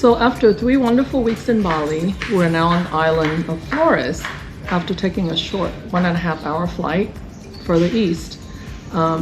So after 3 wonderful weeks in Bali, we're now on the island of Flores after taking a short 1.5-hour flight further east.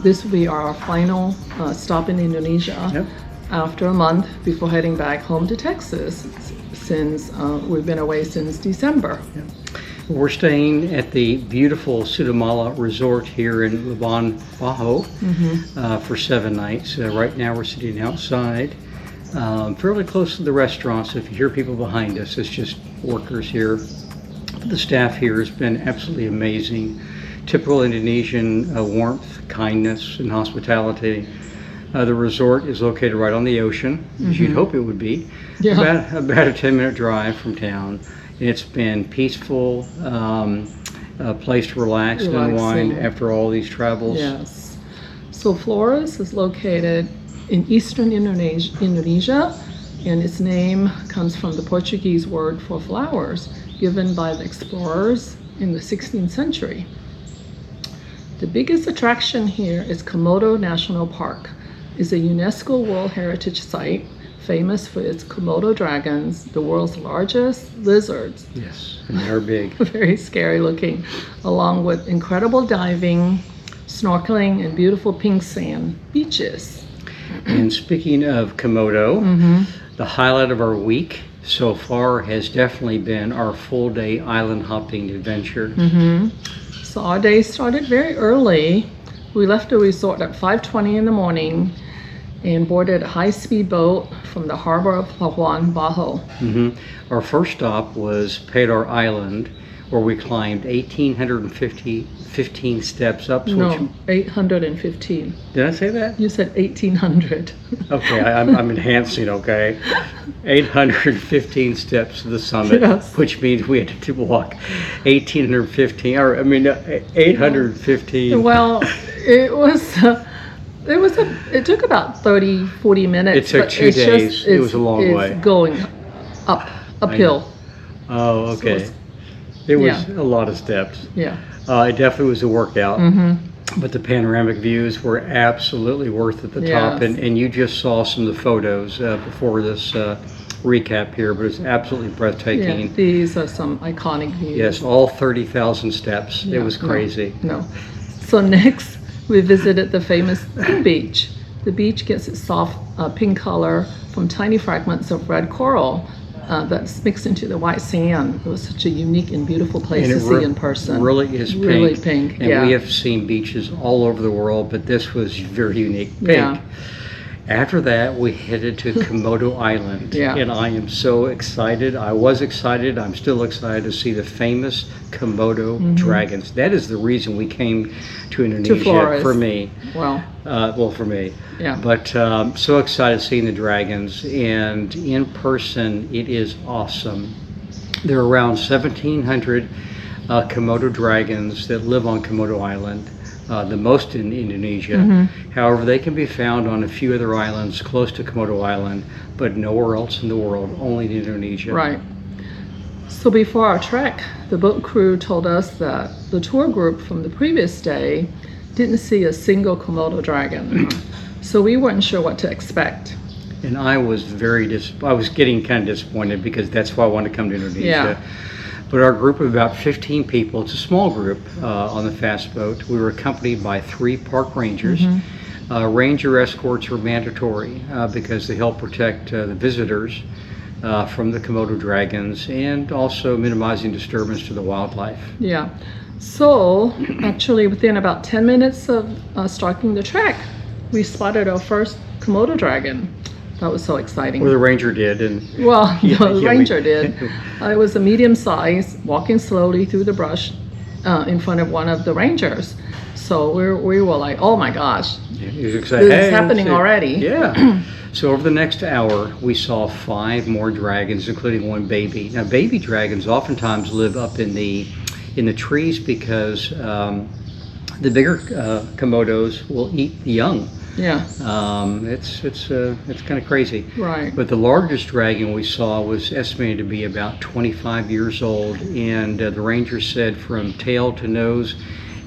This will be our final stop in Indonesia. Yep. After a month before heading back home to Texas, since we've been away since December. Yep. We're staying at the beautiful Sudamala Resort here in Labuan Bajo for 7 nights. Right now we're sitting outside, fairly close to the restaurant, so if you hear people behind us, it's just workers here. The staff here has been absolutely amazing. Typical Indonesian warmth, kindness, and hospitality. The resort is located right on the ocean, as you'd hope it would be. Yeah. About a 10-minute drive from town. It's been peaceful, a place to relax and unwind after all these travels. Yes. So Flores is located in eastern Indonesia, and its name comes from the Portuguese word for flowers, given by the explorers in the 16th century. The biggest attraction here is Komodo National Park. It's a UNESCO World Heritage Site, famous for its Komodo dragons, the world's largest lizards. Yes, and they're big. Very scary looking, along with incredible diving, snorkeling, and beautiful pink sand beaches. And speaking of Komodo, the highlight of our week so far has definitely been our full-day island hopping adventure. So our day started very early. We left the resort at 5:20 in the morning and boarded a high-speed boat from the harbor of Labuan Bajo. Our first stop was Padar Island, where we climbed 1,815 steps up. No, 815. Did I say that? You said 1,800. Okay, I'm enhancing, okay? 815 steps to the summit, yes. Which means we had to walk 815. Well, it took about 30-40 minutes. It took 2 days. It was a long way. It's going uphill. Oh, okay. So it was a lot of steps. Yeah. It definitely was a workout. But the panoramic views were absolutely worth at the top. And you just saw some of the photos before this recap here, but it's absolutely breathtaking. Yeah, these are some iconic views. Yes, all 30,000 steps. Yeah, it was crazy. No. So next, we visited the famous pink beach. The beach gets its soft pink color from tiny fragments of red coral that's mixed into the white sand. It was such a unique and beautiful place to see in person. It really is pink. Really pink, and we have seen beaches all over the world, but this was very unique, pink. Yeah. After that, we headed to Komodo Island, and I am so excited. I was excited. I'm still excited to see the famous Komodo dragons. That is the reason we came to Indonesia for me. Wow. Well, for me. Yeah. But so excited seeing the dragons, and in person, it is awesome. There are around 1,700 Komodo dragons that live on Komodo Island. The most in Indonesia. However, they can be found on a few other islands close to Komodo Island, but nowhere else in the world, only in Indonesia. Right. So before our trek, the boat crew told us that the tour group from the previous day didn't see a single Komodo dragon. So we weren't sure what to expect. And I was I was getting kind of disappointed because that's why I wanted to come to Indonesia. But our group of about 15 people, it's a small group on the fast boat. We were accompanied by 3 park rangers. Ranger escorts are mandatory because they help protect the visitors from the Komodo dragons and also minimizing disturbance to the wildlife. Yeah. So actually within about 10 minutes of starting the trek, we spotted our first Komodo dragon. That was so exciting. Well, the ranger did. The ranger did. It was a medium size, walking slowly through the brush in front of one of the rangers. So we were like, oh my gosh, he was excited. This is happening already. Yeah. So over the next hour, we saw 5 more dragons, including 1 baby. Now, baby dragons oftentimes live up in the trees because the bigger Komodos will eat the young. Yeah. It's kind of crazy. Right. But the largest dragon we saw was estimated to be about 25 years old, and the ranger said from tail to nose,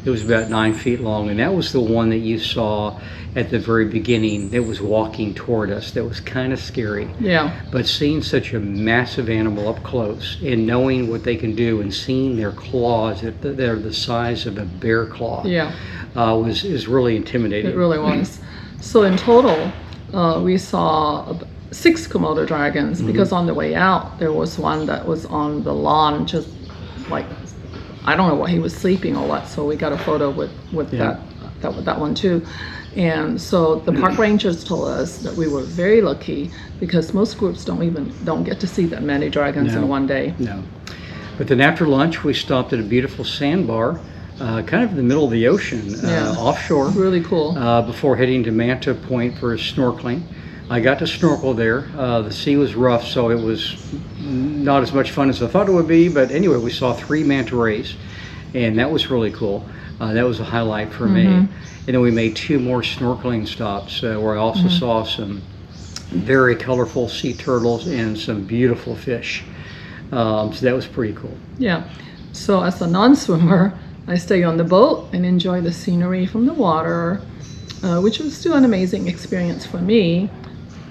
it It was about 9 feet long, and that was the one that you saw at the very beginning that was walking toward us. That was kind of scary. Yeah. But seeing such a massive animal up close and knowing what they can do and seeing their claws, that they're the size of a bear claw, Yeah. is really intimidating. It really was. So in total, we saw 6 Komodo dragons, because on the way out, there was one that was on the lawn, just like, I don't know what, he was sleeping or what, so we got a photo with Yeah. that one too. And so the park rangers told us that we were very lucky, because most groups don't get to see that many dragons No. in one day. No. But then after lunch, we stopped at a beautiful sandbar, kind of in the middle of the ocean, Yeah. offshore, Really cool. before heading to Manta Point for snorkeling. I got to snorkel there. The sea was rough, so it was not as much fun as I thought it would be. But anyway, we saw 3 manta rays, and that was really cool. That was a highlight for me. And then we made 2 more snorkeling stops, where I also saw some very colorful sea turtles and some beautiful fish. So that was pretty cool. Yeah. So as a non-swimmer, I stay on the boat and enjoy the scenery from the water, which was still an amazing experience for me.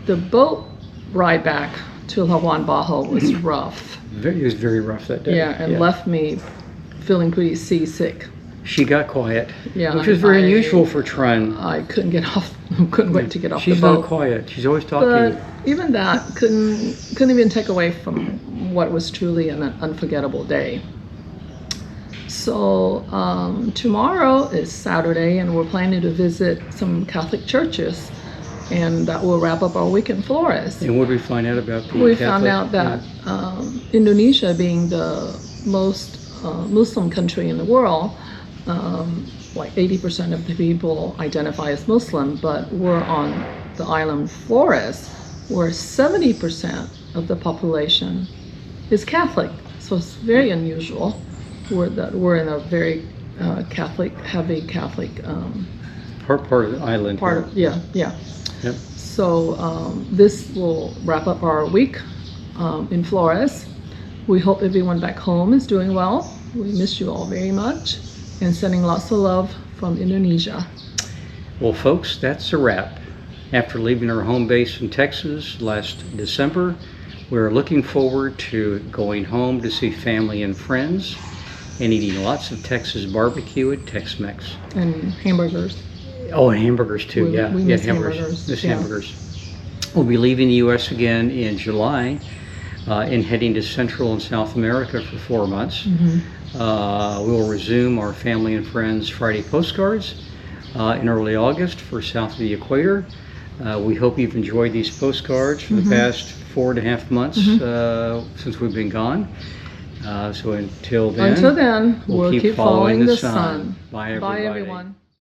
The boat ride back to Labuan Bajo was rough. It was very rough that day. Yeah, and left me feeling pretty seasick. She got quiet, Yeah, which was very I- unusual for Tran. I couldn't get off. Couldn't wait to get off She's the boat. not quiet. She's always talking. But even that couldn't even take away from what was truly an unforgettable day. So tomorrow is Saturday, and we're planning to visit some Catholic churches, and that will wrap up our week in Flores. And what did we find out about being We Catholic? found out that Indonesia, being the most Muslim country in the world, like 80% of the people identify as Muslim, but we're on the island Flores, where 70% of the population is Catholic. So it's very unusual. We're in a very heavy Catholic part of the island. part of, yeah. Yep. So this will wrap up our week in Flores. We hope everyone back home is doing well. We miss you all very much, and sending lots of love from Indonesia. Well, folks, that's a wrap. After leaving our home base in Texas last December, we're looking forward to going home to see family and friends and eating lots of Texas barbecue and Tex-Mex. And hamburgers. Oh, and hamburgers too. We miss hamburgers. Miss Yeah. hamburgers. We'll be leaving the U.S. again in July and heading to Central and South America for 4 months. We'll resume our Family and Friends Friday Postcards in early August for south of the equator. We hope you've enjoyed these postcards for the past 4.5 months since we've been gone. So until then, We'll keep following the sun. Bye, Bye, everybody. everyone.